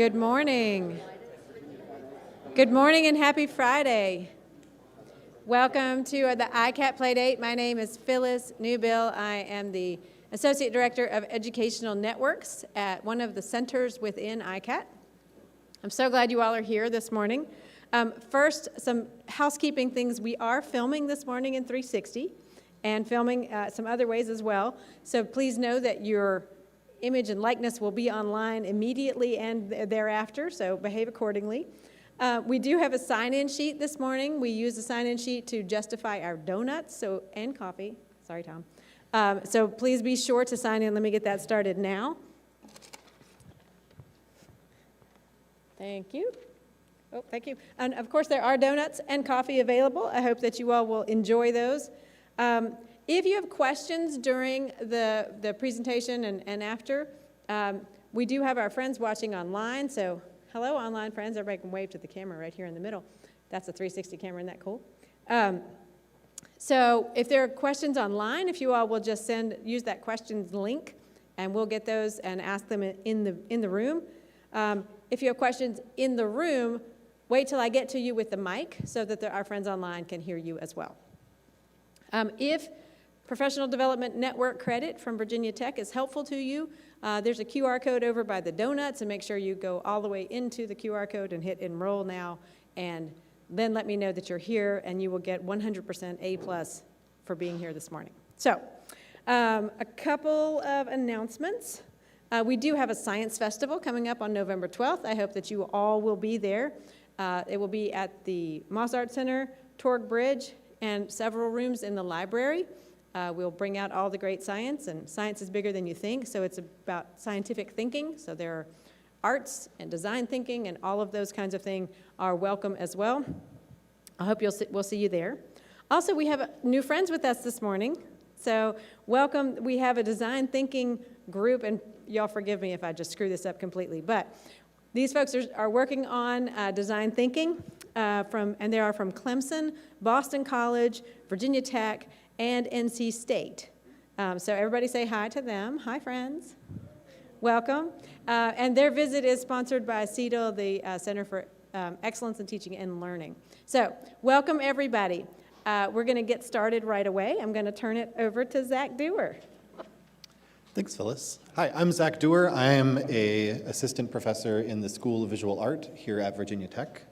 Good morning. Good morning and happy Friday. Welcome to the ICAT Playdate. My name is Phyllis Newbill. I am the Associate Director of Educational Networks at one of the centers within ICAT. I'm so glad you all are here this morning. First, some housekeeping things. We are filming this morning in 360 and filming some other ways as well. So please know that your image and likeness will be online immediately and thereafter, so behave accordingly. We do have a sign-in sheet this morning. We use the sign-in sheet to justify our donuts and coffee. Sorry, Tom. So please be sure to sign in. Let me get that started now. Thank you. Oh, thank you. And of course, there are donuts and coffee available. I hope that you all will enjoy those. If you have questions during the presentation and after, we do have our friends watching online. So hello, online friends. Everybody can wave to the camera right here in the middle. That's a 360 camera. Isn't that cool? So if there are questions online, if you all will just use that questions link, and we'll get those and ask them in the room. If you have questions in the room, wait till I get to you with the mic so that our friends online can hear you as well. If Professional Development Network credit from Virginia Tech is helpful to you, there's a QR code over by the donuts, and make sure you go all the way into the QR code and hit enroll now, and then let me know that you're here, and you will get 100% A+ for being here this morning. So, a couple of announcements. We do have a science festival coming up on November 12th. I hope that you all will be there. It will be at the Moss Art Center, Torg Bridge, and several rooms in the library. We'll bring out all the great science, and science is bigger than you think, so it's about scientific thinking. So there are arts and design thinking, and all of those kinds of things are welcome as well. I hope we'll see you there. Also, we have new friends with us this morning, so welcome. We have a design thinking group, and y'all forgive me if I just screw this up completely, but these folks are working on design thinking, and they are from Clemson, Boston College, Virginia Tech, and NC State. So everybody say hi to them. Hi, friends. Welcome. And their visit is sponsored by CETL, the Center for Excellence in Teaching and Learning. So welcome, everybody. We're going to get started right away. I'm going to turn it over to Zach Duer. Thanks, Phyllis. Hi, I'm Zach Duer. I am an assistant professor in the School of Visual Art here at Virginia Tech.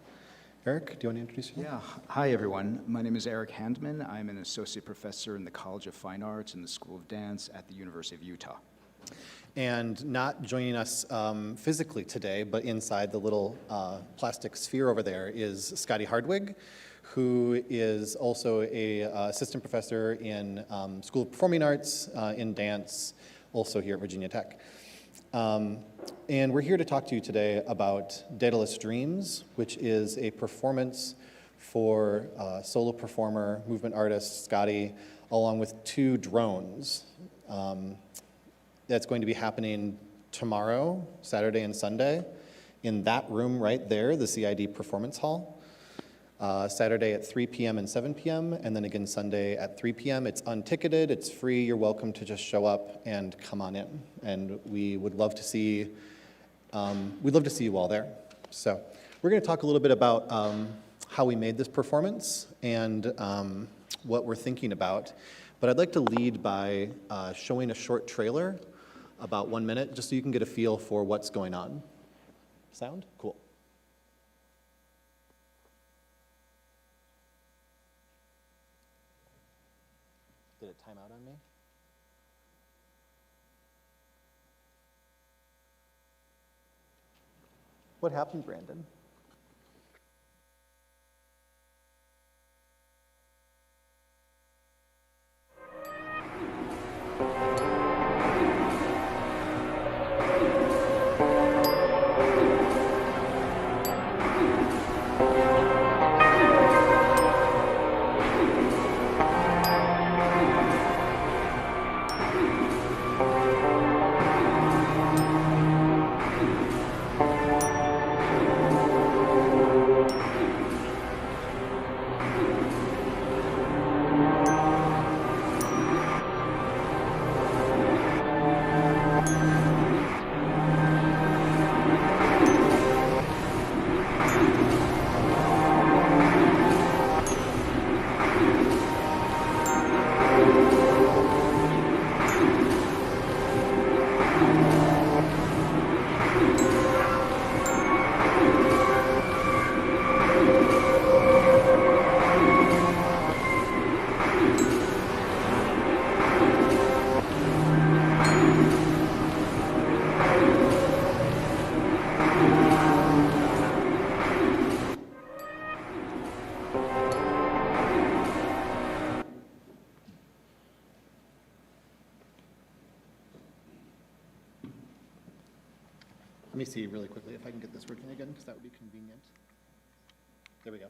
Eric, do you want to introduce yourself? Yeah. Hi, everyone. My name is Eric Handman. I'm an associate professor in the College of Fine Arts and the School of Dance at the University of Utah. And not joining us physically today, but inside the little plastic sphere over there is Scotty Hardwig, who is also a assistant professor in School of Performing Arts, in dance, also here at Virginia Tech. And we're here to talk to you today about Daedalus Dreams, which is a performance for solo performer, movement artist Scotty, along with 2 drones. That's going to be happening tomorrow, Saturday and Sunday, in that room right there, the CID Performance Hall. Saturday at 3 p.m. and 7 p.m., and then again Sunday at 3 p.m. It's unticketed, it's free, you're welcome to just show up and come on in. And we would love to see, you all there. So we're gonna talk a little bit about how we made this performance and what we're thinking about. But I'd like to lead by showing a short trailer, about 1 minute, just so you can get a feel for what's going on. Sound? Cool. Did it time out on me? What happened, Brandon? me see really quickly if I can get this working again, because that would be convenient. There we go.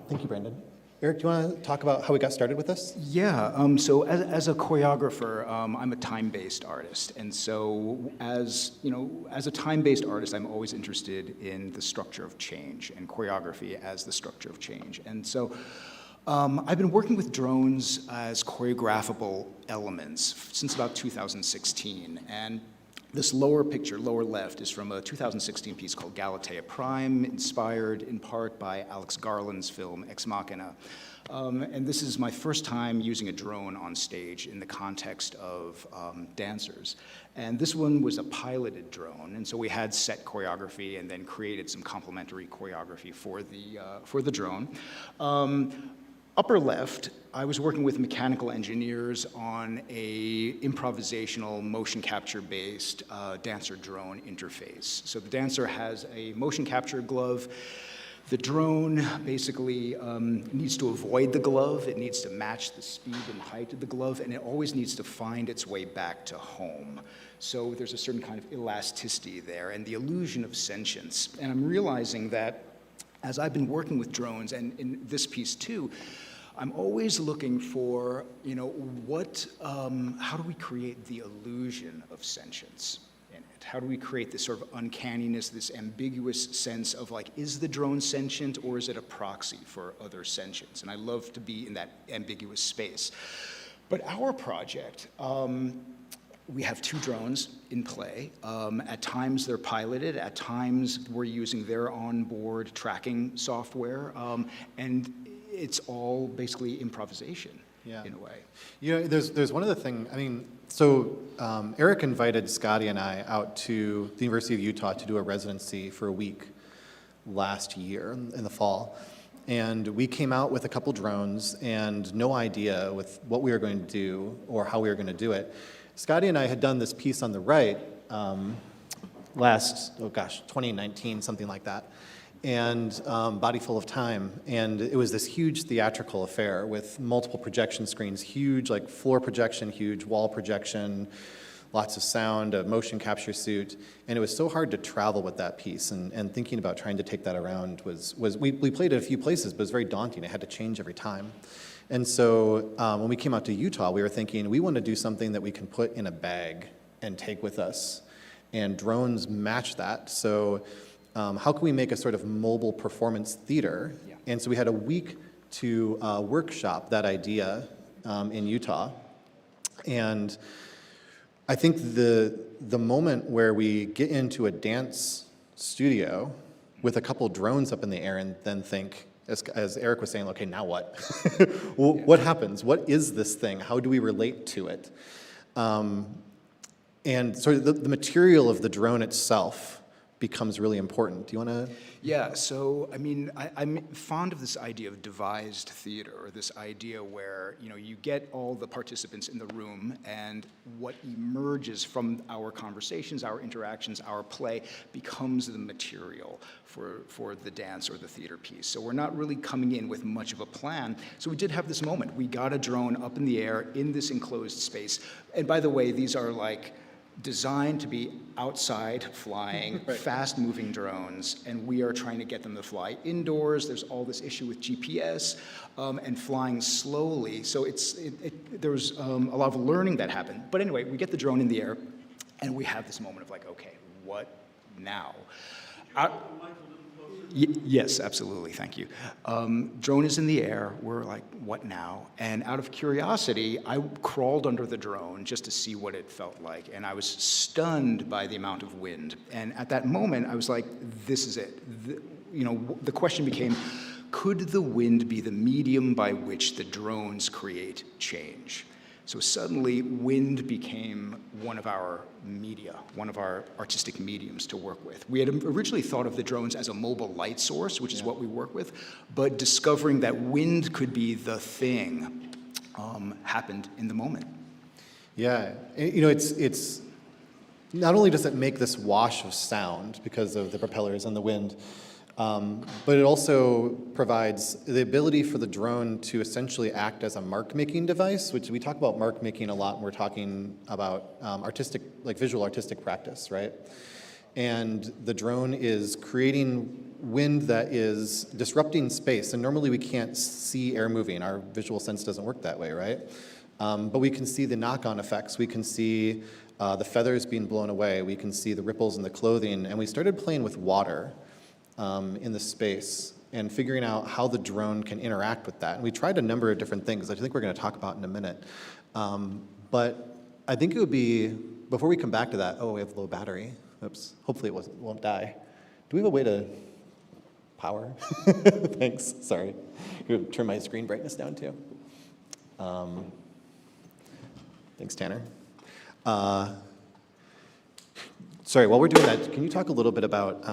Thank you, Brandon. Eric, do you want to talk about how we got started with this? Yeah, so as a choreographer, I'm a time-based artist. And so as a time-based artist, I'm always interested in the structure of change and choreography as the structure of change. And so I've been working with drones as choreographable elements since about 2016. And this lower picture, lower left, is from a 2016 piece called Galatea Prime, inspired in part by Alex Garland's film Ex Machina. And this is my first time using a drone on stage in the context of dancers. And this one was a piloted drone, and so we had set choreography and then created some complementary choreography for the drone. Upper left, I was working with mechanical engineers on a improvisational motion capture-based dancer drone interface. So the dancer has a motion capture glove. The drone basically needs to avoid the glove. It needs to match the speed and height of the glove, and it always needs to find its way back to home. So there's a certain kind of elasticity there and the illusion of sentience. And I'm realizing that as I've been working with drones, and in this piece too, I'm always looking for, how do we create the illusion of sentience in it? How do we create this sort of uncanniness, this ambiguous sense of like, is the drone sentient or is it a proxy for other sentience? And I love to be in that ambiguous space. But our project, we have 2 drones in play. At times they're piloted, at times we're using their onboard tracking software, and it's all basically improvisation in a way. There's one other thing, so Eric invited Scotty and I out to the University of Utah to do a residency for a week last year in the fall. And we came out with a couple drones and no idea with what we were going to do or how we were going to do it. Scotty and I had done this piece on the right last, 2019, something like that, and Body Full of Time. And it was this huge theatrical affair with multiple projection screens, huge like floor projection, huge wall projection, lots of sound, a motion capture suit. And it was so hard to travel with that piece. And thinking about trying to take that around we played it a few places, but it was very daunting. It had to change every time. And so when we came out to Utah, we were thinking, we want to do something that we can put in a bag and take with us. And drones match that. So how can we make a sort of mobile performance theater? Yeah. And so we had a week to workshop that idea in Utah. And I think the moment where we get into a dance studio with a couple drones up in the air and then think, as Eric was saying, okay, now what? Well, yeah. What happens? What is this thing? How do we relate to it? And sort of the material of the drone itself becomes really important. Do you want to? Yeah, so I'm fond of this idea of devised theater, or this idea where you get all the participants in the room, and what emerges from our conversations, our interactions, our play becomes the material for the dance or the theater piece. So we're not really coming in with much of a plan. So we did have this moment. We got a drone up in the air in this enclosed space, and by the way, these are like designed to be outside flying, right. Fast-moving drones, and we are trying to get them to fly indoors. There's all this issue with GPS and flying slowly. So there was a lot of learning that happened. But anyway, we get the drone in the air, and we have this moment of like, okay, what now? Yes, absolutely, thank you. Drone is in the air, we're like, what now? And out of curiosity, I crawled under the drone just to see what it felt like, and I was stunned by the amount of wind. And at that moment, I was like, this is it. The question became, could the wind be the medium by which the drones create change? So suddenly, wind became one of our media, one of our artistic mediums to work with. We had originally thought of the drones as a mobile light source, which is what we work with, but discovering that wind could be the thing happened in the moment. Yeah, it's not only does it make this wash of sound because of the propellers and the wind, But it also provides the ability for the drone to essentially act as a mark-making device, which we talk about mark-making a lot when we're talking about artistic, like visual artistic practice, right? And the drone is creating wind that is disrupting space. And normally we can't see air moving. Our visual sense doesn't work that way, right? But we can see the knock-on effects. We can see the feathers being blown away. We can see the ripples in the clothing. And we started playing with water in the space and figuring out how the drone can interact with that. And we tried a number of different things I think we're going to talk about in a minute. But I think it would be, before we come back to that, oh, we have low battery. Oops, hopefully it won't die. Do we have a way to power? Thanks, sorry. I'm going to turn my screen brightness down too. Thanks, Tanner. Sorry, while we're doing that, can you talk a little bit about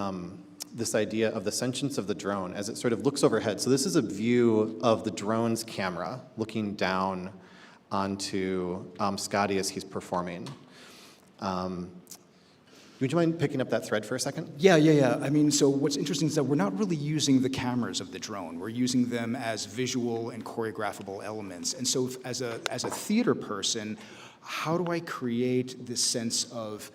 this idea of the sentience of the drone as it sort of looks overhead? So this is a view of the drone's camera looking down onto Scotty as he's performing. Would you mind picking up that thread for a second? Yeah. I mean, so what's interesting is that we're not really using the cameras of the drone. We're using them as visual and choreographable elements. And so as a theater person, how do I create this sense of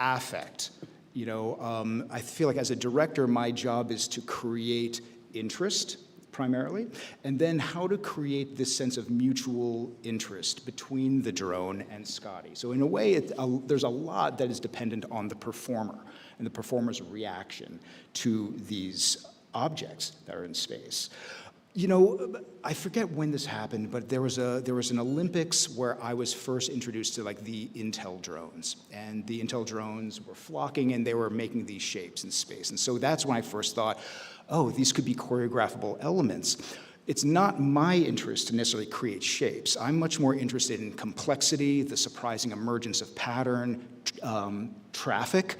affect? You know, I feel like as a director, my job is to create interest, primarily, and then how to create this sense of mutual interest between the drone and Scotty. So in a way, there's a lot that is dependent on the performer and the performer's reaction to these objects that are in space. You know, I forget when this happened, but there was an Olympics where I was first introduced to like the Intel drones, and the Intel drones were flocking and they were making these shapes in space. And so that's when I first thought, oh, these could be choreographable elements. It's not my interest to necessarily create shapes. I'm much more interested in complexity, the surprising emergence of pattern, traffic,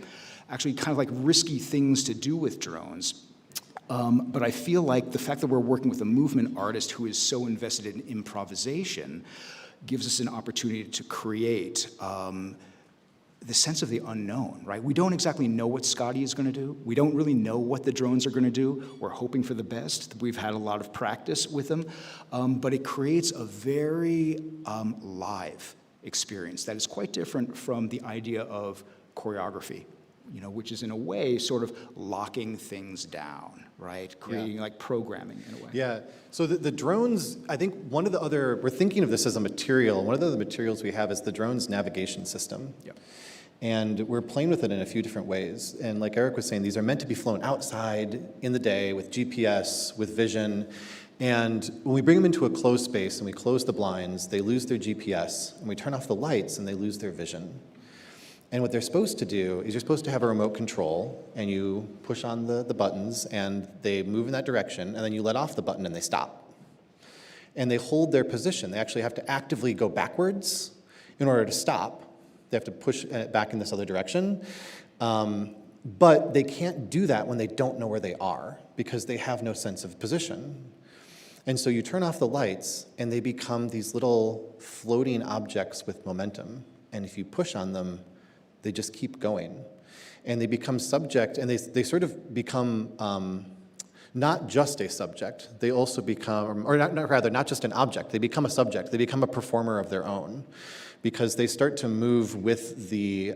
actually kind of like risky things to do with drones. But I feel like the fact that we're working with a movement artist who is so invested in improvisation gives us an opportunity to create the sense of the unknown, right? We don't exactly know what Scotty is going to do. We don't really know what the drones are going to do. We're hoping for the best. We've had a lot of practice with them. But it creates a very live experience that is quite different from the idea of choreography, you know, which is in a way sort of locking things down, right? Creating like programming in a way. Yeah, so the drones, I think we're thinking of this as a material. One of the other materials we have is the drone's navigation system. Yep. And we're playing with it in a few different ways. And like Eric was saying, these are meant to be flown outside in the day with GPS, with vision. And when we bring them into a closed space and we close the blinds, they lose their GPS. And we turn off the lights and they lose their vision. And what they're supposed to do is you're supposed to have a remote control, and you push on the buttons, and they move in that direction, and then you let off the button, and they stop. And they hold their position. They actually have to actively go backwards in order to stop. They have to push it back in this other direction. But they can't do that when they don't know where they are, because they have no sense of position. And so you turn off the lights, and they become these little floating objects with momentum. And if you push on them, they just keep going. And they become subject, and they sort of become not just a subject, they also become, or not just an object, they become a subject, they become a performer of their own, because they start to move with the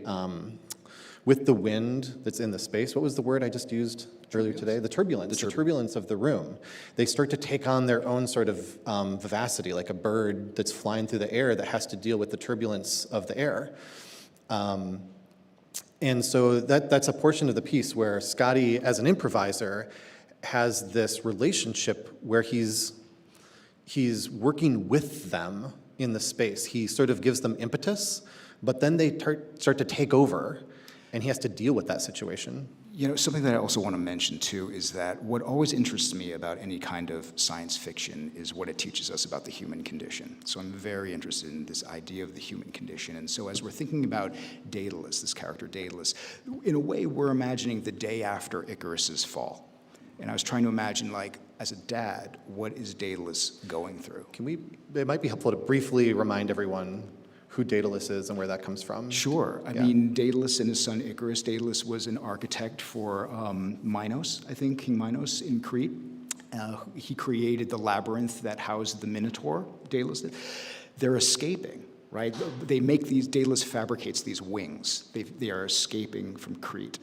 wind that's in the space. What was the word I just used earlier today? The turbulence. The turbulence of the room. They start to take on their own sort of vivacity, like a bird that's flying through the air that has to deal with the turbulence of the air. And so that's a portion of the piece where Scotty, as an improviser, has this relationship where he's working with them in the space. He sort of gives them impetus, but then they start to take over, and he has to deal with that situation. You know, something that I also want to mention, too, is that what always interests me about any kind of science fiction is what it teaches us about the human condition. So I'm very interested in this idea of the human condition. And so as we're thinking about Daedalus, this character Daedalus, in a way, we're imagining the day after Icarus's fall. And I was trying to imagine, like, as a dad, what is Daedalus going through? It might be helpful to briefly remind everyone who Daedalus is and where that comes from? Sure. I mean, Daedalus and his son Icarus. Daedalus was an architect for Minos, I think, King Minos in Crete. He created the labyrinth that housed the Minotaur, Daedalus did. They're escaping, right? Daedalus fabricates these wings. They are escaping from Crete.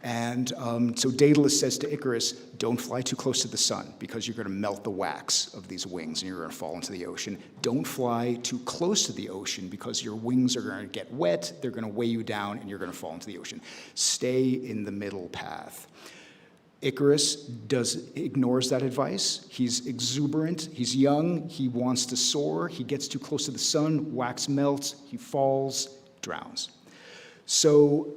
And so Daedalus says to Icarus, don't fly too close to the sun because you're going to melt the wax of these wings and you're going to fall into the ocean. Don't fly too close to the ocean because your wings are going to get wet, they're going to weigh you down, and you're going to fall into the ocean. Stay in the middle path. Icarus ignores that advice. He's exuberant, he's young, he wants to soar, he gets too close to the sun, wax melts, he falls, drowns. So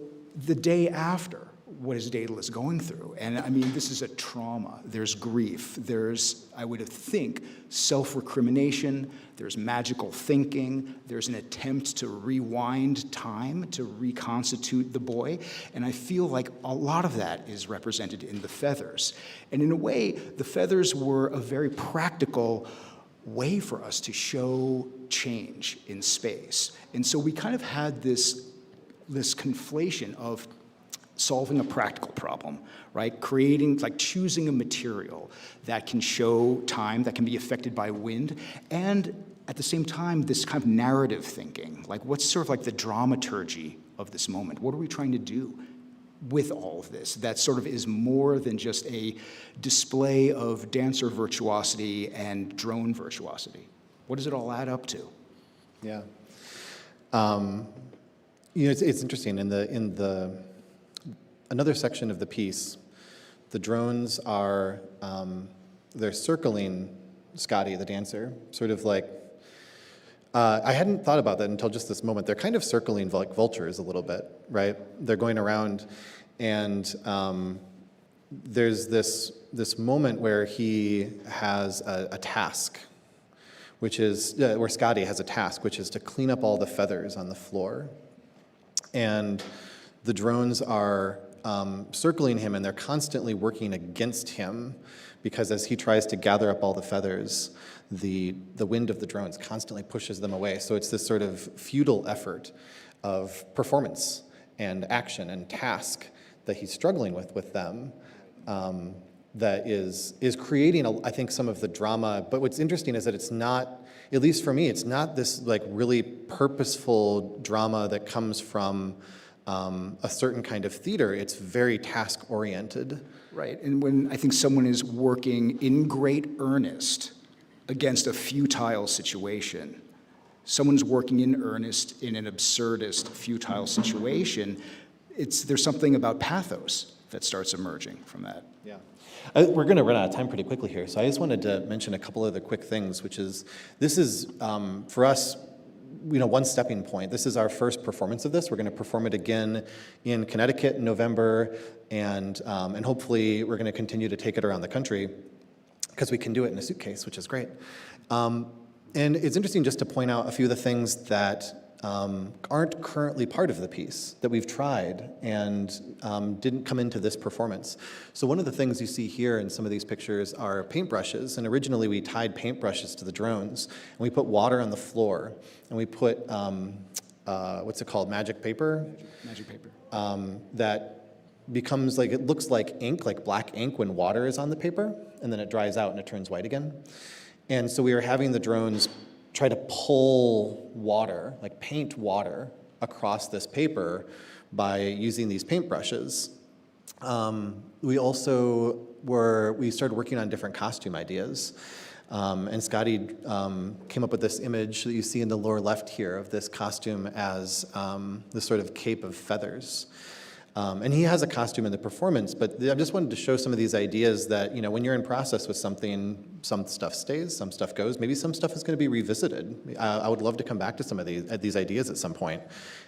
the day after, what is Daedalus going through? And I mean, this is a trauma. There's grief. There's, I would think, self-recrimination. There's magical thinking. There's an attempt to rewind time, to reconstitute the boy. And I feel like a lot of that is represented in the feathers. And in a way, the feathers were a very practical way for us to show change in space. And so we kind of had this conflation of solving a practical problem, right? Choosing a material that can show time, that can be affected by wind, and at the same time, this kind of narrative thinking, like what's sort of like the dramaturgy of this moment? What are we trying to do with all of this that sort of is more than just a display of dancer virtuosity and drone virtuosity? What does it all add up to? Yeah. It's interesting. In the another section of the piece, the drones are they're circling Scotty, the dancer, sort of like. I hadn't thought about that until just this moment. They're kind of circling like vultures a little bit, right? They're going around, and there's this moment where he has a task, which is where Scotty has a task, which is to clean up all the feathers on the floor. And the drones are circling him, and they're constantly working against him because as he tries to gather up all the feathers, the wind of the drones constantly pushes them away. So it's this sort of futile effort of performance and action and task that he's struggling with them that is creating, I think, some of the drama. But what's interesting is that it's not, at least for me, it's not this like really purposeful drama that comes from a certain kind of theater. It's very task-oriented. Right, and when I think someone is working in great earnest against a futile situation, someone's working in earnest in an absurdist, futile situation, there's something about pathos that starts emerging from that. Yeah. We're going to run out of time pretty quickly here, so I just wanted to mention a couple other quick things, which is, this is, for us, one stepping point. This is our first performance of this. We're going to perform it again in Connecticut in November, and hopefully we're going to continue to take it around the country because we can do it in a suitcase, which is great. And it's interesting just to point out a few of the things that aren't currently part of the piece that we've tried and didn't come into this performance. So one of the things you see here in some of these pictures are paintbrushes, and originally we tied paintbrushes to the drones, and we put water on the floor, and we put, what's it called, magic paper? Magic paper. That becomes like, it looks like ink, like black ink when water is on the paper, and then it dries out and it turns white again. And so we were having the drones try to pull water, like paint water, across this paper by using these paintbrushes. We started working on different costume ideas. And Scotty came up with this image that you see in the lower left here of this costume as this sort of cape of feathers. And he has a costume in the performance, but I just wanted to show some of these ideas that, when you're in process with something, some stuff stays, some stuff goes, maybe some stuff is going to be revisited. I would love to come back to some of these ideas at some point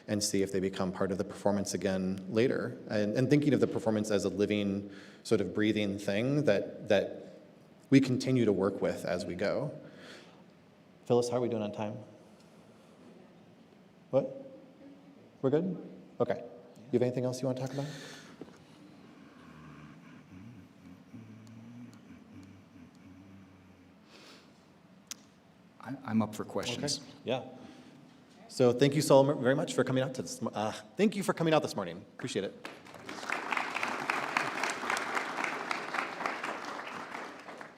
and see if they become part of the performance again later. And thinking of the performance as a living, sort of breathing thing that we continue to work with as we go. Phyllis, how are we doing on time? What? We're good? Okay. You have anything else you want to talk about? I'm up for questions. Okay. Yeah. So thank you so very much for coming out to this. Thank you for coming out this morning. Appreciate it.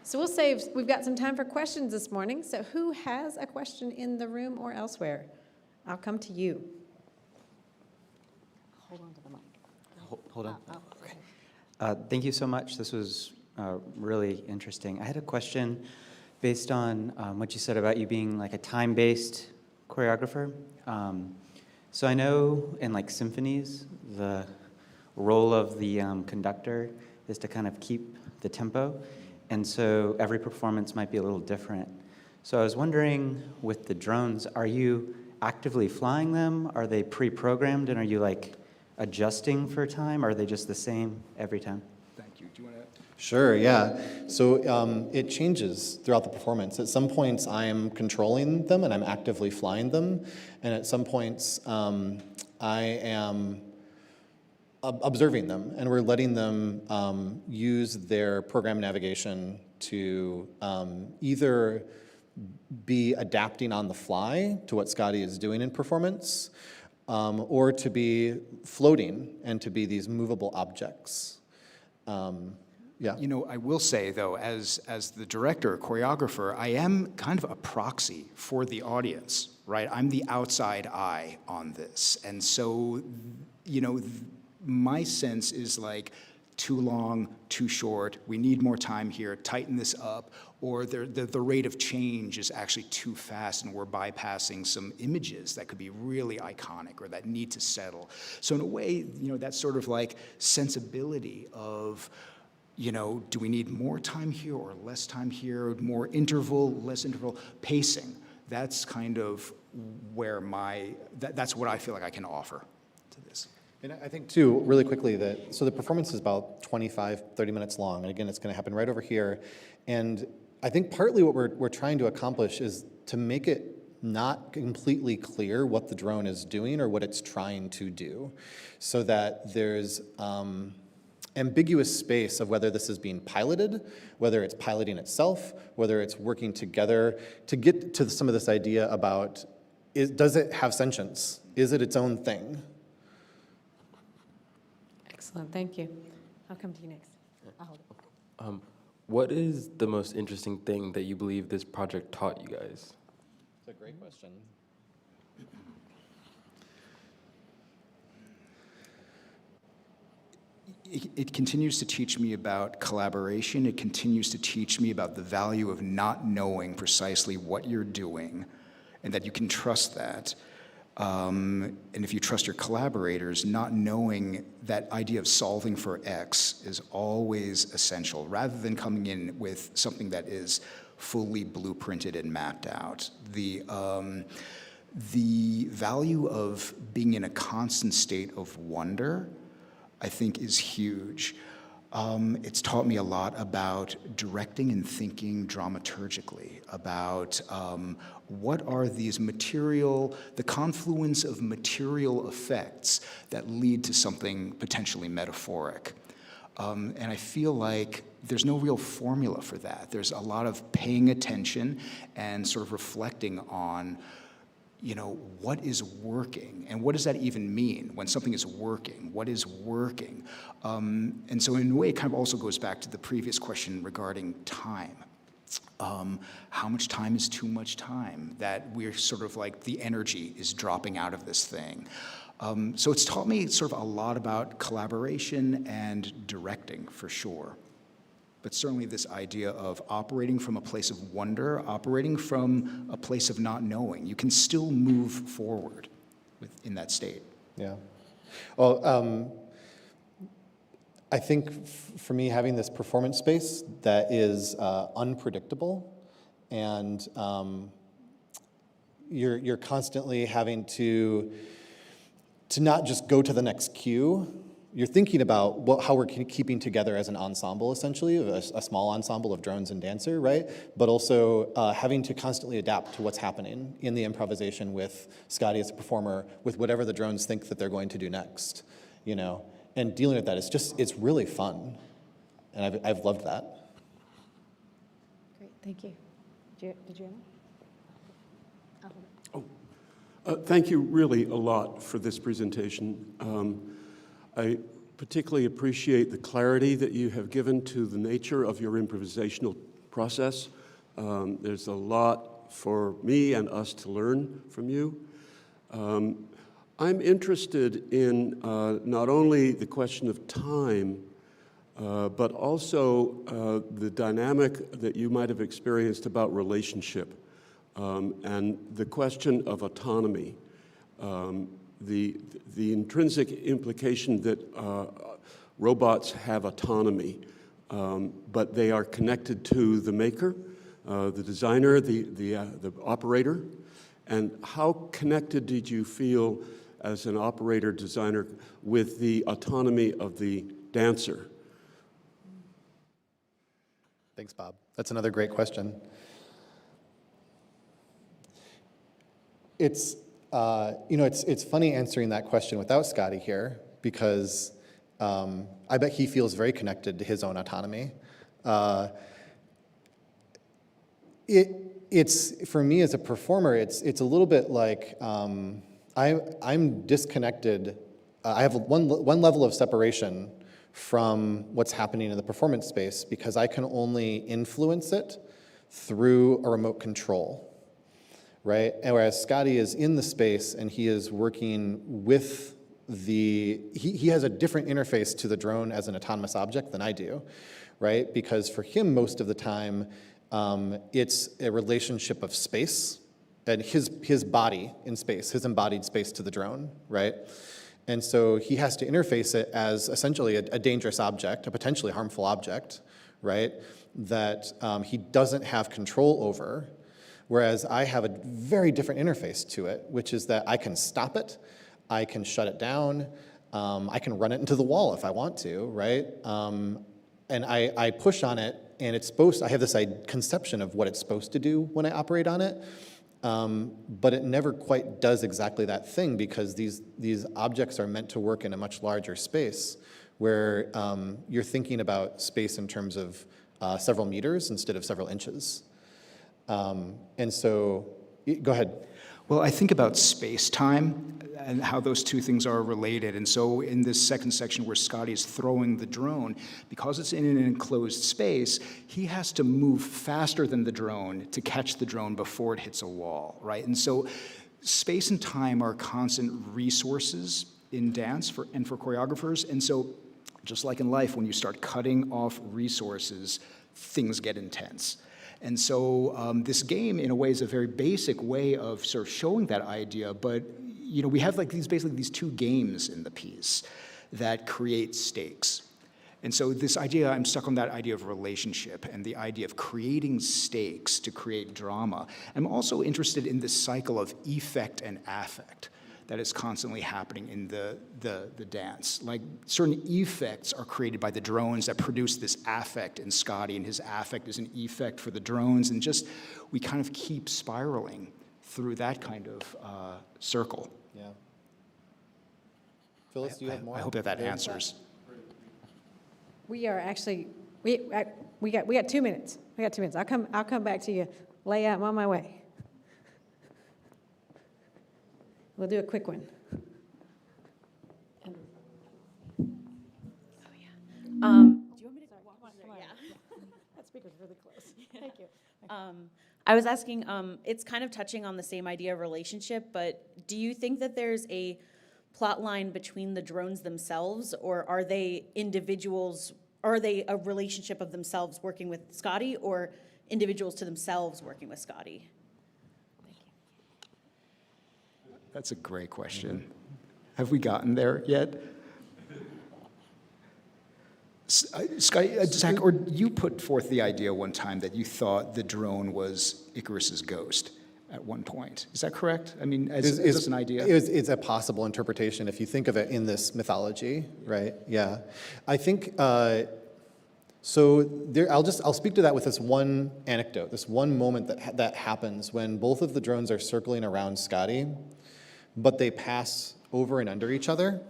So we've got some time for questions this morning. So who has a question in the room or elsewhere? I'll come to you. Hold on to the mic. Hold on. Okay. Thank you so much. This was really interesting. I had a question based on what you said about you being like a time-based choreographer. So I know in like symphonies, the role of the conductor is to kind of keep the tempo. And so every performance might be a little different. So I was wondering, with the drones, are you actively flying them? Are they pre-programmed, and are you like adjusting for time? Or are they just the same every time? Thank you. Do you want to? Sure, yeah. So it changes throughout the performance. At some points, I am controlling them and I'm actively flying them. And at some points, I am observing them, and we're letting them use their program navigation to either be adapting on the fly to what Scotty is doing in performance, or to be floating and to be these movable objects. Yeah. You know, I will say, though, as the director, choreographer, I am kind of a proxy for the audience, right? I'm the outside eye on this. And so, you know, my sense is like, too long, too short, we need more time here, tighten this up, or the rate of change is actually too fast and we're bypassing some images that could be really iconic or that need to settle. So in a way, you know, that sort of like sensibility of, you know, do we need more time here or less time here, more interval, less interval, pacing. That's kind of where that's what I feel like I can offer to this. And I think, too, really quickly, that so the performance is about 25, 30 minutes long. And again, it's going to happen right over here. And I think partly what we're trying to accomplish is to make it not completely clear what the drone is doing or what it's trying to do, so that there's ambiguous space of whether this is being piloted, whether it's piloting itself, whether it's working together to get to some of this idea about, does it have sentience? Is it its own thing? Excellent, thank you. I'll come to you next. What is the most interesting thing that you believe this project taught you guys? That's a great question. It continues to teach me about collaboration. It continues to teach me about the value of not knowing precisely what you're doing and that you can trust that. And if you trust your collaborators, not knowing that idea of solving for X is always essential, rather than coming in with something that is fully blueprinted and mapped out. The value of being in a constant state of wonder, I think, is huge. It's taught me a lot about directing and thinking dramaturgically, about what are these the confluence of material effects that lead to something potentially metaphoric. And I feel like there's no real formula for that. There's a lot of paying attention and sort of reflecting on, you know, what is working, and what does that even mean when something is working? What is working? And so in a way, it kind of also goes back to the previous question regarding time. How much time is too much time? That we're sort of like the energy is dropping out of this thing. So it's taught me sort of a lot about collaboration and directing, for sure. But certainly this idea of operating from a place of wonder, operating from a place of not knowing. You can still move forward in that state. Yeah. Well, I think for me, having this performance space that is unpredictable, and you're constantly having to not just go to the next cue. You're thinking about how we're keeping together as an ensemble, essentially, a small ensemble of drones and dancer, right? But also having to constantly adapt to what's happening in the improvisation with Scotty as a performer, with whatever the drones think that they're going to do next, you know? And dealing with that, it's really fun. And I've loved that. Great, thank you. Did you have one? Thank you really a lot for this presentation. I particularly appreciate the clarity that you have given to the nature of your improvisational process. There's a lot for me and us to learn from you. I'm interested in not only the question of time, but also the dynamic that you might have experienced about relationship. And the question of autonomy, the intrinsic implication that robots have autonomy, but they are connected to the maker, the designer, the operator. And how connected did you feel as an operator designer with the autonomy of the dancer? Thanks, Bob. That's another great question. It's, it's funny answering that question without Scotty here, because I bet he feels very connected to his own autonomy. It's for me as a performer, it's a little bit like I'm disconnected. I have one level of separation from what's happening in the performance space because I can only influence it through a remote control. Right? And whereas Scotty is in the space and he is working with he has a different interface to the drone as an autonomous object than I do, right? Because for him, most of the time, it's a relationship of space and his body in space, his embodied space to the drone, right? And so he has to interface it as essentially a dangerous object, a potentially harmful object, right? That he doesn't have control over. Whereas I have a very different interface to it, which is that I can stop it, I can shut it down, I can run it into the wall if I want to, right? And I push on it, and I have this conception of what it's supposed to do when I operate on it, but it never quite does exactly that thing because these objects are meant to work in a much larger space where you're thinking about space in terms of several meters instead of several inches. And so, go ahead. Well, I think about space-time and how those two things are related. And so in this second section where Scotty is throwing the drone, because it's in an enclosed space, he has to move faster than the drone to catch the drone before it hits a wall, right? And so space and time are constant resources in dance and for choreographers. And so just like in life, when you start cutting off resources, things get intense. And so this game, in a way, is a very basic way of sort of showing that idea. But we have like these two games in the piece that create stakes. And so this idea, I'm stuck on that idea of relationship and the idea of creating stakes to create drama. I'm also interested in this cycle of effect and affect that is constantly happening in the dance. Like certain effects are created by the drones that produce this affect in Scotty, and his affect is an effect for the drones, and just we kind of keep spiraling through that kind of circle. Yeah. Phyllis, do you have more? I hope that answers. We are actually, we got 2 minutes. We got 2 minutes. I'll come back to you. Leia, I'm on my way. We'll do a quick one. Do you want me to walk on there? Yeah. That speaker's really close. Thank you. I was asking, it's kind of touching on the same idea of relationship, but do you think that there's a plot line between the drones themselves, or are they individuals, are they a relationship of themselves working with Scotty, or individuals to themselves working with Scotty? That's a great question. Have we gotten there yet? Zach, or you put forth the idea one time that you thought the drone was Icarus's ghost at one point. Is that correct? I mean, is this an idea? It's a possible interpretation if you think of it in this mythology, right? Yeah. I think, so there, I'll speak to that with this one anecdote, this one moment that happens when both of the drones are circling around Scotty, but they pass over and under each other.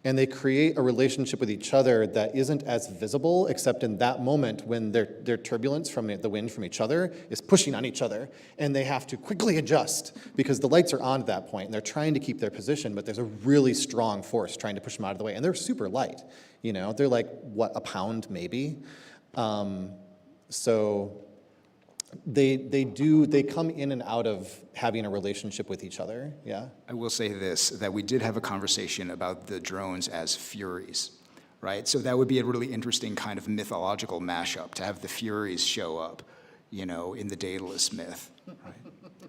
and they create a relationship with each other that isn't as visible, except in that moment when their turbulence from the wind from each other is pushing on each other, and they have to quickly adjust because the lights are on at that point, and they're trying to keep their position, but there's a really strong force trying to push them out of the way, and they're super light, you know? They're like, what, a pound maybe? So they come in and out of having a relationship with each other, yeah? I will say this, that we did have a conversation about the drones as Furies, right? So that would be a really interesting kind of mythological mashup, to have the Furies show up, you know, in the Daedalus myth, right?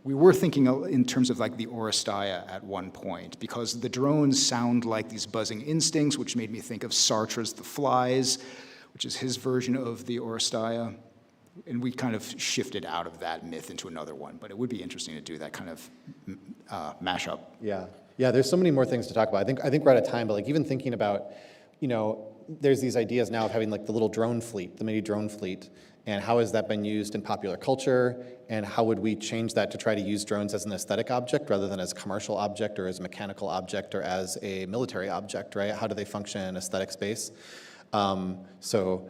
We were thinking in terms of like the Oresteia at one point, because the drones sound like these buzzing instincts, which made me think of Sartre's The Flies, which is his version of the Oresteia. And we kind of shifted out of that myth into another one, but it would be interesting to do that kind of mashup. Yeah, yeah. There's so many more things to talk about. I think we're out of time, but like even thinking about, you know, there's these ideas now of having like the little drone fleet, the mini drone fleet, and how has that been used in popular culture, and how would we change that to try to use drones as an aesthetic object rather than as a commercial object or as a mechanical object or as a military object, right? How do they function in aesthetic space? So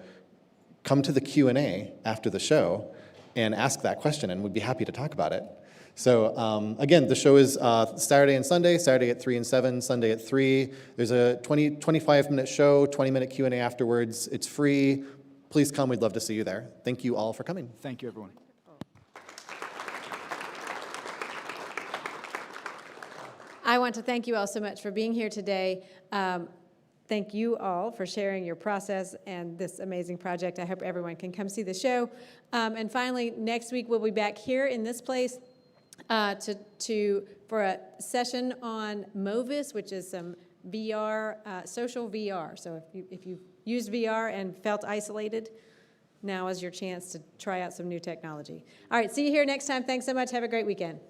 come to the Q&A after the show and ask that question, and we'd be happy to talk about it. So again, the show is Saturday and Sunday, Saturday at 3 and 7, Sunday at 3. There's a 25-minute show, 20-minute Q&A afterwards. It's free. Please come. We'd love to see you there. Thank you all for coming. Thank you, everyone. I want to thank you all so much for being here today. Thank you all for sharing your process and this amazing project. I hope everyone can come see the show. And finally, next week we'll be back here in this place for a session on Movis, which is some VR, social VR. So if you've used VR and felt isolated, now is your chance to try out some new technology. All right, see you here next time. Thanks so much. Have a great weekend.